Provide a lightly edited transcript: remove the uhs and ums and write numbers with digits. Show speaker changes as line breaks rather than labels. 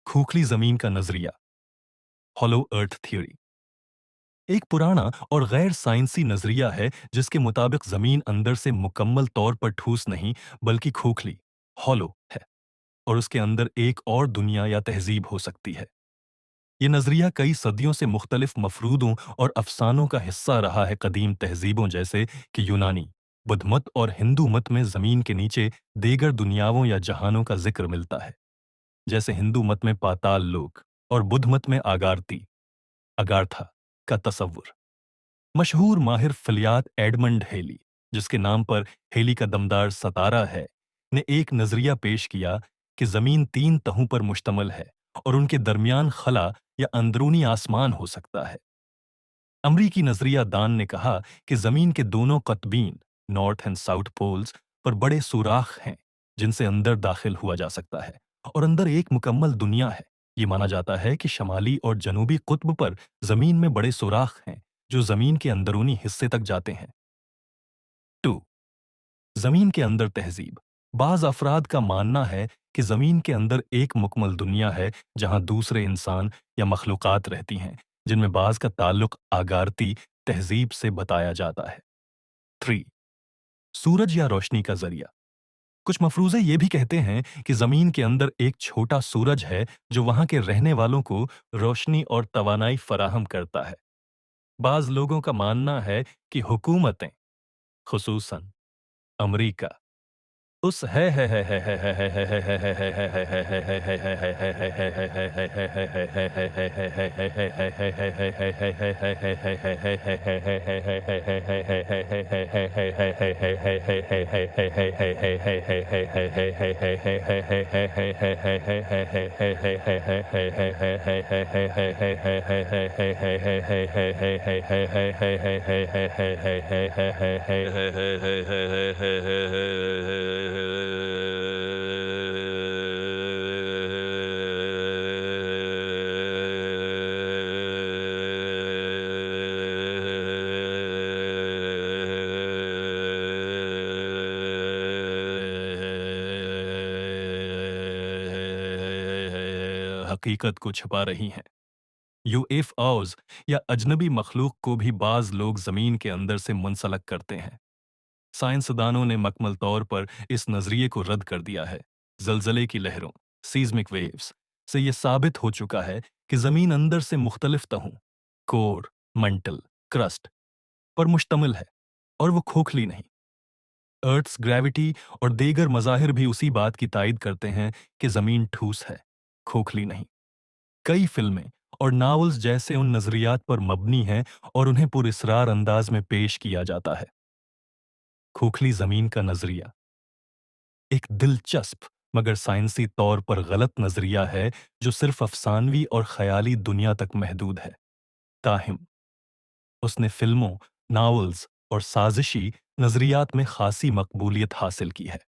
खोखली जमीन का नजरिया, हॉलो अर्थ थ्योरी, एक पुराना और गैर साइंसी नजरिया है जिसके मुताबिक जमीन अंदर से मुकम्मल तौर पर ठोस नहीं बल्कि खोखली, हॉलो है और उसके अंदर एक और दुनिया या तहजीब हो सकती है। ये नजरिया कई सदियों से मुख्तलिफ मफरूदों और अफसानों का हिस्सा रहा है। कदीम तहजीबों जैसे कि यूनानी, बुद्ध मत और हिंदू मत में जमीन के नीचे देगर दुनियाओं या जहानों का जिक्र मिलता है, जैसे हिंदू मत में पाताल लोक और बुद्ध मत में आगारती अगाथा का तसव्वुर। मशहूर माहिर फलियात एडमंड हेली, जिसके नाम पर हेली का दमदार सतारा है, ने एक नजरिया पेश किया कि जमीन 3 तहों पर मुश्तमल है और उनके दरमियान खला या अंदरूनी आसमान हो सकता है। अमरीकी नजरिया दान ने कहा कि जमीन के दोनों कतबीन, नॉर्थ एंड साउथ पोल्स, पर बड़े सुराख हैं जिनसे अंदर दाखिल हुआ जा सकता है और अंदर एक मुकम्मल दुनिया है। ये माना जाता है कि शमाली और जनूबी कुत्ब पर जमीन में बड़े सुराख हैं जो जमीन के अंदरूनी हिस्से तक जाते हैं। 2. जमीन के अंदर तहजीब। बाज अफराद का मानना है कि जमीन के अंदर एक मुकम्मल दुनिया है जहां दूसरे इंसान या मखलूकात रहती हैं, जिनमें बाज का ताल्लुक आगारती तहजीब से बताया जाता है। 3. सूरज या रोशनी का जरिया। कुछ मफरूज़े ये भी कहते हैं कि जमीन के अंदर एक छोटा सूरज है जो वहां के रहने वालों को रोशनी और तवानाई फराहम करता है। बाज लोगों का मानना है कि हुकूमतें, खुसूसन अमरीका, उस हकीकत को छुपा रही हैं। यूएफओज या अजनबी मखलूक को भी बाज लोग जमीन के अंदर से मुंसलक करते हैं। साइंसदानों ने मकमल तौर पर इस नजरिए को रद्द कर दिया है। जलजले की लहरों, सीज्मिक वेव्स, से यह साबित हो चुका है कि जमीन अंदर से मुख्तलिफ तहों, कोर, मंटल, क्रस्ट पर मुश्तमिल है और वो खोखली नहीं। अर्थ्स ग्रेविटी और दीगर मज़ाहिर भी उसी बात की तायद करते हैं कि जमीन ठूस है, खोखली नहीं। कई फिल्में और नावल्स जैसे उन नजरियात पर मबनी हैं और उन्हें पुरस्रार अंदाज में पेश किया जाता है। खोखली जमीन का नजरिया एक दिलचस्प मगर साइंसी तौर पर गलत नजरिया है जो सिर्फ अफसानवी और ख्याली दुनिया तक महदूद है। ताहिम उसने फिल्मों, नावल्स और साजिशी नजरियात में खासी मकबूलियत हासिल की है।